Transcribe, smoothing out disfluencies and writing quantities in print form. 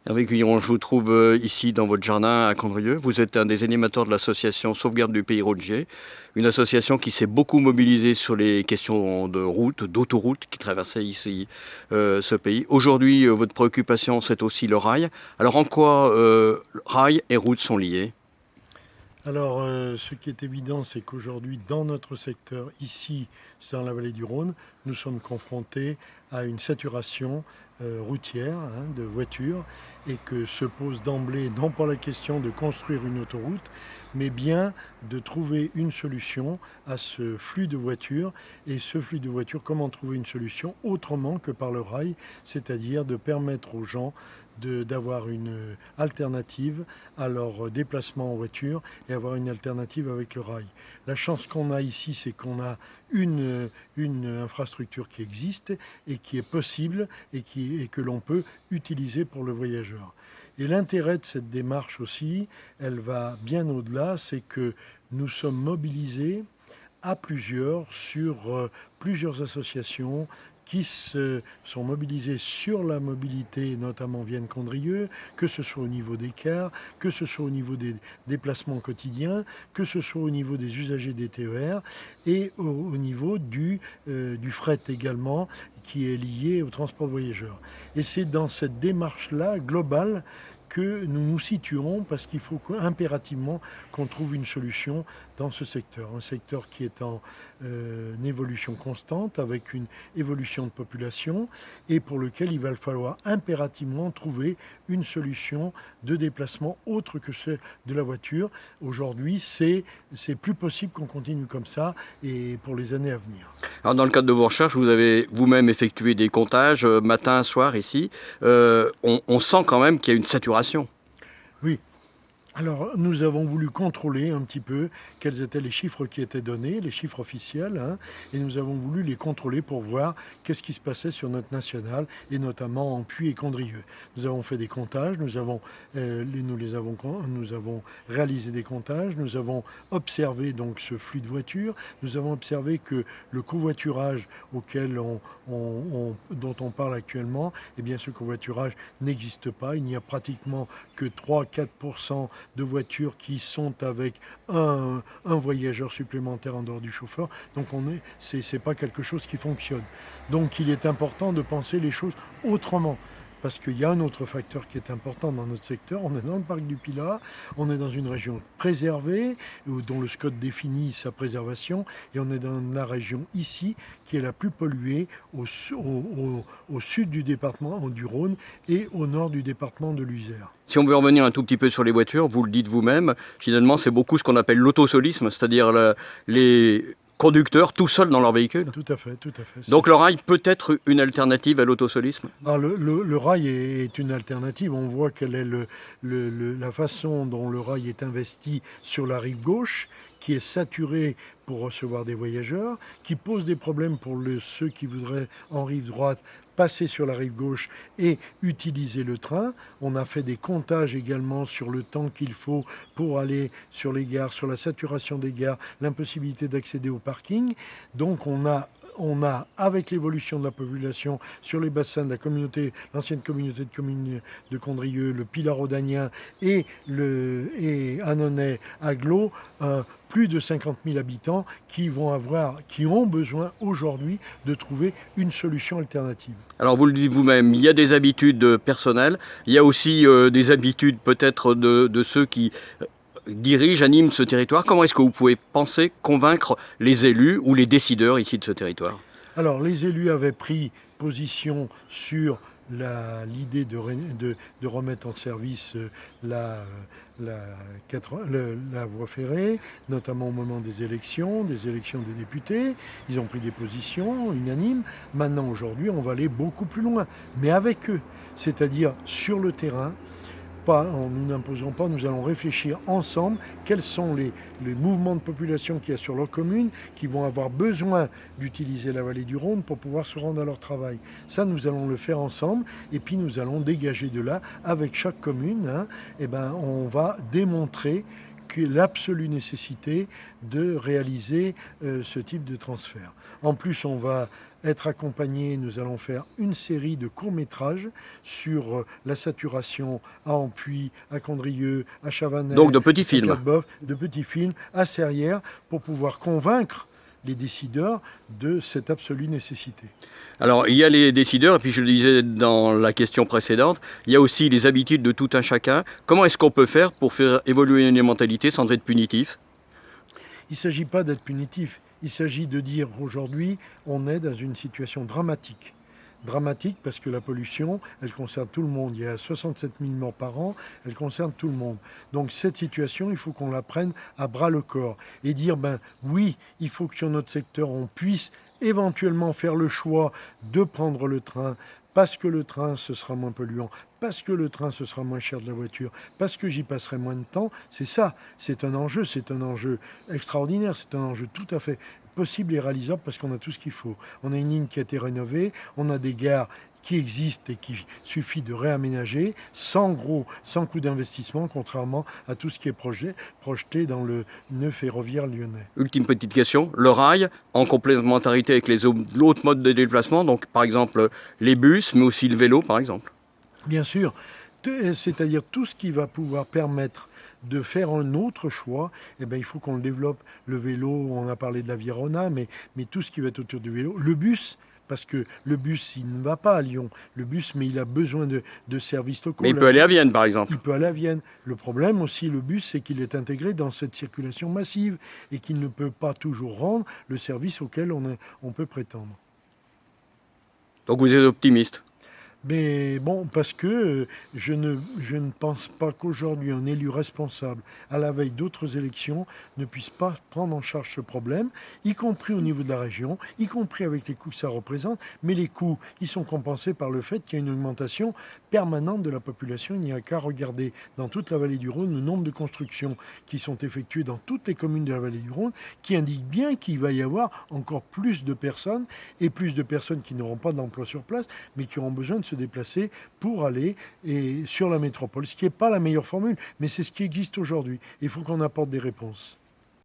Hervé Guillon, je vous trouve ici dans votre jardin à Condrieu. Vous êtes un des animateurs de l'association Sauvegarde du Pays Rôdier, une association qui s'est beaucoup mobilisée sur les questions de route, d'autoroute qui traversaient ici ce pays. Aujourd'hui, votre préoccupation, c'est aussi le rail. Alors en quoi rail et route sont liés? Alors, ce qui est évident, c'est qu'aujourd'hui, dans notre secteur, ici, dans la vallée du Rhône, nous sommes confrontés à une saturation routière, de voitures, et que se pose d'emblée, non pas la question de construire une autoroute, mais bien de trouver une solution à ce flux de voitures. Et ce flux de voitures, comment trouver une solution autrement que par le rail, c'est-à-dire de permettre aux gens d'avoir une alternative à leur déplacement en voiture et avoir une alternative avec le rail. La chance qu'on a ici, c'est qu'on a une infrastructure qui existe et qui est possible et que l'on peut utiliser pour le voyageur. Et l'intérêt de cette démarche aussi, elle va bien au-delà, c'est que nous sommes mobilisés à plusieurs sur plusieurs associations qui sont mobilisées sur la mobilité, notamment Vienne-Condrieu, que ce soit au niveau des cars, que ce soit au niveau des déplacements quotidiens, que ce soit au niveau des usagers des TER et au niveau du fret également, qui est lié au transport de voyageurs. Et c'est dans cette démarche-là, globale, que nous nous situons parce qu'il faut impérativement qu'on trouve une solution dans ce secteur. Un secteur qui est en évolution constante, avec une évolution de population, et pour lequel il va falloir impérativement trouver une solution de déplacement autre que celle de la voiture. Aujourd'hui, c'est plus possible qu'on continue comme ça et pour les années à venir. Alors dans le cadre de vos recherches, vous avez vous-même effectué des comptages matin, soir ici. On sent quand même qu'il y a une saturation. Oui. Alors, nous avons voulu contrôler un petit peu quels étaient les chiffres qui étaient donnés, les chiffres officiels, et nous avons voulu les contrôler pour voir qu'est-ce qui se passait sur notre national, et notamment en Puy et Condrieu. Nous avons fait des comptages, nous avons réalisé des comptages, nous avons observé donc ce flux de voitures, nous avons observé que le covoiturage dont on parle actuellement, eh bien ce covoiturage n'existe pas. Il n'y a pratiquement que 3-4% de voitures qui sont avec un voyageur supplémentaire en dehors du chauffeur. Donc c'est pas quelque chose qui fonctionne. Donc il est important de penser les choses autrement. Parce qu'il y a un autre facteur qui est important dans notre secteur. On est dans le parc du Pilat, on est dans une région préservée, dont le SCOT définit sa préservation, et on est dans la région ici, qui est la plus polluée au sud du département du Rhône et au nord du département de l'Isère. Si on veut revenir un tout petit peu sur les voitures, vous le dites vous-même, finalement c'est beaucoup ce qu'on appelle l'autosolisme, c'est-à-dire les conducteurs tout seuls dans leur véhicule. Tout à fait, tout à fait. Donc le rail peut être une alternative à l'autosolisme? Alors, le rail est une alternative. On voit quelle est la façon dont le rail est investi sur la rive gauche, qui est saturée pour recevoir des voyageurs, qui pose des problèmes pour ceux qui voudraient en rive droite passer sur la rive gauche et utiliser le train. On a fait des comptages également sur le temps qu'il faut pour aller sur les gares, sur la saturation des gares, l'impossibilité d'accéder au parking. Donc on a, avec l'évolution de la population sur les bassins de la communauté, l'ancienne communauté de communes de Condrieu, le Pilat rhodanien et Annonay Aglo, plus de 50 000 habitants qui ont besoin aujourd'hui de trouver une solution alternative. Alors vous le dites vous-même, il y a des habitudes personnelles, il y a aussi des habitudes peut-être de ceux qui dirigent, animent ce territoire. Comment est-ce que vous pouvez penser convaincre les élus ou les décideurs ici de ce territoire? Alors les élus avaient pris position sur l'idée de remettre en service la voie ferrée, notamment au moment des élections des députés. Ils ont pris des positions unanimes. Maintenant, aujourd'hui, on va aller beaucoup plus loin, mais avec eux, c'est-à-dire sur le terrain. Pas, nous n'imposons pas, nous allons réfléchir ensemble quels sont les mouvements de population qu'il y a sur leur commune qui vont avoir besoin d'utiliser la vallée du Rhône pour pouvoir se rendre à leur travail. Ça, nous allons le faire ensemble et puis nous allons dégager de là, avec chaque commune, on va démontrer l'absolue nécessité de réaliser ce type de transfert. En plus, on va être accompagné, nous allons faire une série de courts-métrages sur la saturation à Ampuis, à Condrieu, à Chavanel, Donc de petits à films. Saint-Pierre-de-Bof, de petits films à Serrières, pour pouvoir convaincre les décideurs de cette absolue nécessité. Alors, il y a les décideurs, et puis je le disais dans la question précédente, il y a aussi les habitudes de tout un chacun. Comment est-ce qu'on peut faire pour faire évoluer les mentalités sans être punitif? Il ne s'agit pas d'être punitif, il s'agit de dire aujourd'hui, on est dans une situation dramatique. Dramatique parce que la pollution, elle concerne tout le monde. Il y a 67 000 morts par an, elle concerne tout le monde. Donc cette situation, il faut qu'on la prenne à bras le corps et dire, ben oui, il faut que sur notre secteur, on puisse éventuellement faire le choix de prendre le train, parce que le train, ce sera moins polluant, parce que le train, ce sera moins cher de la voiture, parce que j'y passerai moins de temps. C'est ça, c'est un enjeu extraordinaire, c'est un enjeu tout à fait possible et réalisable parce qu'on a tout ce qu'il faut. On a une ligne qui a été rénovée, on a des gares qui existent et qu'il suffit de réaménager sans coût d'investissement, contrairement à tout ce qui est projeté dans le nœud ferroviaire lyonnais. Ultime petite question, le rail, en complémentarité avec les autres modes de déplacement, donc par exemple les bus, mais aussi le vélo par exemple. Bien sûr, c'est-à-dire tout ce qui va pouvoir permettre de faire un autre choix, eh bien, il faut qu'on le développe. Le vélo, on a parlé de l'Avirona, mais tout ce qui va être autour du vélo. Le bus, parce que le bus, il ne va pas à Lyon. Le bus, mais il a besoin de services locaux. Mais il peut aller à Vienne par exemple. Il peut aller à Vienne. Le problème aussi, le bus, c'est qu'il est intégré dans cette circulation massive et qu'il ne peut pas toujours rendre le service auquel on peut prétendre. Donc vous êtes optimiste? Mais bon, parce que je ne pense pas qu'aujourd'hui un élu responsable, à la veille d'autres élections, ne puisse pas prendre en charge ce problème, y compris au niveau de la région, y compris avec les coûts que ça représente, mais les coûts, ils sont compensés par le fait qu'il y a une augmentation permanente de la population. Il n'y a qu'à regarder dans toute la vallée du Rhône le nombre de constructions qui sont effectuées dans toutes les communes de la vallée du Rhône, qui indiquent bien qu'il va y avoir encore plus de personnes, et plus de personnes qui n'auront pas d'emploi sur place, mais qui auront besoin de se déplacer pour aller sur la métropole. Ce qui n'est pas la meilleure formule, mais c'est ce qui existe aujourd'hui. Il faut qu'on apporte des réponses.